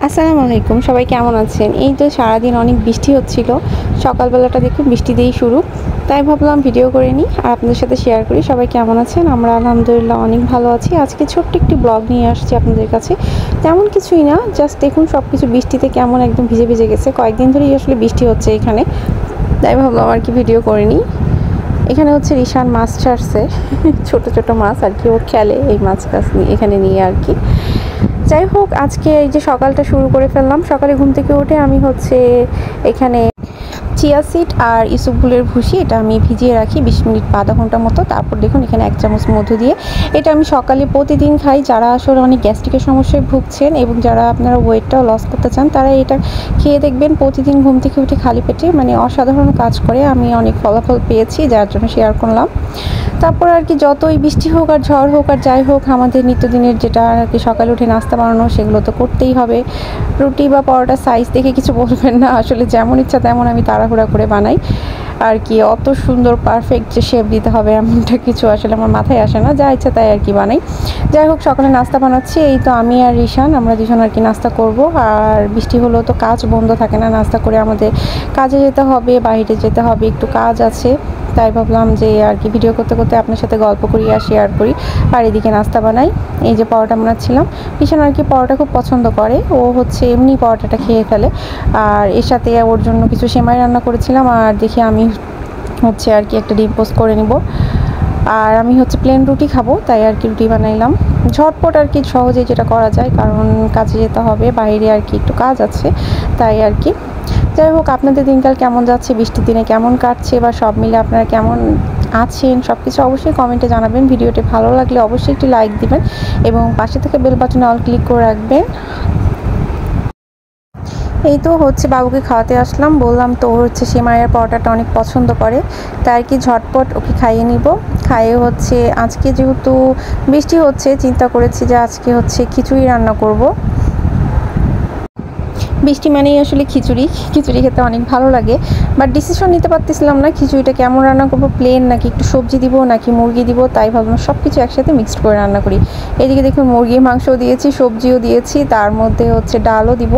আসসালামু আলাইকুম, সবাই কেমন আছেন? এই তো সারাদিন অনেক বৃষ্টি হচ্ছিল। সকালবেলাটা দেখুন বৃষ্টি দিয়েই শুরু। তাই ভাবলাম ভিডিও করে নিই আর আপনাদের সাথে শেয়ার করি। সবাই কেমন আছেন? আমরা আলহামদুলিল্লাহ অনেক ভালো আছি। আজকে ছোট্ট একটি ব্লগ নিয়ে আসছি আপনাদের কাছে। তেমন কিছুই না, জাস্ট দেখুন সব কিছু বৃষ্টিতে কেমন একদম ভিজে ভিজে গেছে। কয়েকদিন ধরেই আসলে বৃষ্টি হচ্ছে এখানে। তাই ভাবলাম আর কি ভিডিও করে নিই। এখানে হচ্ছে রিশান মাছ ছাড়ছে ছোট ছোট মাছ আর কি, ও খেলে এই মাছ কাছ এখানে নিয়ে আর কি। যাই হোক, আজকে এই যে সকালটা শুরু করে ফেললাম। সকালে ঘুম থেকে উঠে আমি হচ্ছে এখানে চিয়া সিড আর ইসবগুলের ভুসি এটা আমি ভিজিয়ে রাখি 20 মিনিট বা আধা ঘন্টার মতো। তারপর দেখুন এখানে 1 চামচ মধু দিয়ে, এটা আমি সকালে প্রতিদিন খাই। যারা আসলে অনেক গ্যাস্ট্রিকের সমস্যায় ভুগছেন এবং যারা আপনারা ওয়েটটাও লস করতে চান, তারা এটা খেয়ে দেখবেন। প্রতিদিন ঘুম থেকে উঠে খালি পেটে মানে অসাধারণ কাজ করে। আমি অনেক ফলাফল পেয়েছি, যার জন্য শেয়ার করলাম। তারপর আর কি যতই বৃষ্টি হোক আর ঝড় হোক আর যাই হোক, আমাদের নিত্যদিনের যেটা আর কি সকালে উঠে নাস্তা বানানো, সেগুলো তো করতেই হবে। রুটি বা পরোটার সাইজ দেখে কিছু বলবেন না, আসলে যেমন ইচ্ছা তেমন আমি তাড়াহুড়া করে বানাই আর কি। অত সুন্দর পারফেক্ট যে শেপ দিতে হবে এমনটা কিছু আসলে আমার মাথায় আসে না, যা ইচ্ছা তাই আর কি বানাই। যাই হোক, সকালে নাস্তা বানাচ্ছি। এই তো আমি আর রিশান, আমরা দুজন আর কি নাস্তা করব। আর বৃষ্টি হলেও তো কাজ বন্ধ থাকে না, নাস্তা করে আমাদের কাজে যেতে হবে, বাইরে যেতে হবে, একটু কাজ আছে। তাই ভাবলাম যে আর কি ভিডিও করতে করতে আপনার সাথে গল্প করি আর শেয়ার করি, আর এদিকে নাস্তা বানাই। এই যে পরোটা বানাচ্ছিলাম। রিশান আর কি পরোটা খুব পছন্দ করে, ও হচ্ছে এমনি পরোটাটা খেয়ে ফেলে। আর এর সাথে ওর জন্য কিছু সেমাই রান্না করেছিলাম, আর দেখি আমি হচ্ছে আর কি একটা ডিম পোস্ট করে নিব। আর আমি হচ্ছে প্লেন রুটি খাবো, তাই আর কি রুটি বানাইলাম। ঝটপট আর কি সহজে যেটা করা যায়, কারণ কাজে যেতে হবে, বাইরে আর কি একটু কাজ আছে, তাই আর কি। যাই হোক, আপনাদের দিনকাল কেমন যাচ্ছে, বৃষ্টির দিনে কেমন কাটছে, বা সব মিলে আপনারা কেমন আছেন, সব কিছু অবশ্যই কমেন্টে জানাবেন। ভিডিওটি ভালো লাগলে অবশ্যই একটি লাইক দিবেন এবং পাশে থেকে বেল বাটনে অল ক্লিক করে রাখবেন। এই তো হচ্ছে বাবুকে খাওয়াতে আসলাম, বললাম তো হচ্ছে সেমাইয়ের পরোটাটা অনেক পছন্দ করে, তাই আর কি ঝটপট ওকে খাইয়ে নিব। খাইয়ে হচ্ছে আজকে যেহেতু বৃষ্টি হচ্ছে, চিন্তা করেছি যে আজকে হচ্ছে খিচুড়ি রান্না করব। বৃষ্টি মানেই আসলে খিচুড়ি খেতে অনেক ভালো লাগে, বাট ডিসিশন নিতে পারতেছিলাম না খিচুড়িটা কেমন রান্না করবো, প্লেন নাকি একটু সবজি দিব নাকি মুরগি দিব। তাই ভাবলাম সব কিছু একসাথে মিক্সড করে রান্না করি। এদিকে দেখুন মুরগির মাংসও দিয়েছি, সবজিও দিয়েছি, তার মধ্যে হচ্ছে ডালও দিব।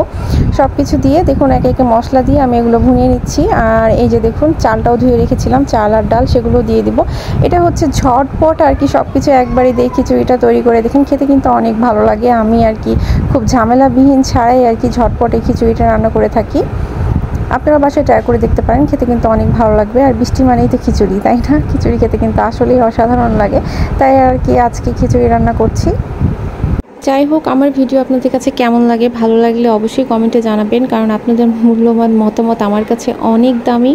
সব কিছু দিয়ে দেখুন একে একে মশলা দিয়ে আমি এগুলো ভুনিয়ে নিচ্ছি। আর এই যে দেখুন চালটাও ধুয়ে রেখেছিলাম, চাল আর ডাল সেগুলো দিয়ে দিব। এটা হচ্ছে ঝটপট আর কি, সব কিছু একবারে দিয়ে খিচুড়িটা তৈরি করে দেখেন, খেতে কিন্তু অনেক ভালো লাগে। আমি আর কি খুব ঝামেলাবিহীন ছাড়াই আর কি ঝটপটে খিচুড়িটা রান্না করে থাকি। আপনারা বাসায় ট্রাই করে দেখতে পারেন, খেতে কিন্তু অনেক ভালো লাগবে। আর বৃষ্টি মানেই তো খিচুড়ি, তাই না? খিচুড়ি খেতে কিন্তু আসলেই অসাধারণ লাগে, তাই আর কি আজকে খিচুড়ি রান্না করছি। যাই হোক, আমার ভিডিও আপনাদের কাছে কেমন লাগে, ভালো লাগলে অবশ্যই কমেন্টে জানাবেন, কারণ আপনাদের মূল্যবান মতামত আমার কাছে অনেক দামি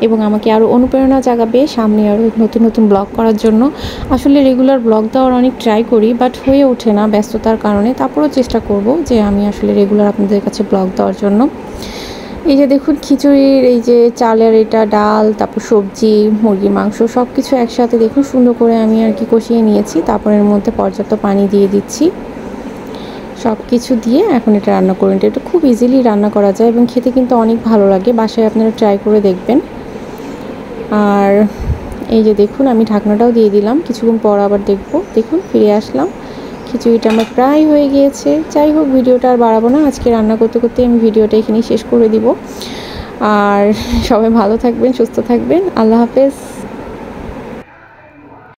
এবং আমাকে আরও অনুপ্রেরণা জাগাবে সামনে আরও নতুন নতুন ব্লগ করার জন্য। আসলে রেগুলার ব্লগ দেওয়ার অনেক ট্রাই করি, বাট হয়ে ওঠে না ব্যস্ততার কারণে। তারপরেও চেষ্টা করব যে আমি আসলে রেগুলার আপনাদের কাছে ব্লগ দেওয়ার জন্য। এই যে দেখুন খিচুড়ির এই যে চালের এটা ডাল, তারপর সবজি, মুরগির মাংস সব কিছু একসাথে দেখুন সুন্দর করে আমি আর কি কষিয়ে নিয়েছি। তারপর এর মধ্যে পর্যাপ্ত পানি দিয়ে দিচ্ছি। সব কিছু দিয়ে এখন এটা রান্না করুন। এটা খুব ইজিলি রান্না করা যায় এবং খেতে কিন্তু অনেক ভালো লাগে। বাসায় আপনারা ট্রাই করে দেখবেন। আর এই যে দেখুন আমি ঢাকনাটাও দিয়ে দিলাম, কিছুক্ষণ পর আবার দেখুন ফিরে আসলাম। খিচুড়িটা আমার প্রায় হয়ে গিয়েছে। যাই হোক, ভিডিওটা আর বাড়াবো না, আজকে রান্না করতে করতে আমি ভিডিওটা এখানেই শেষ করে দিব। আর সবাই ভালো থাকবেন, সুস্থ থাকবেন। আল্লাহ হাফেজ।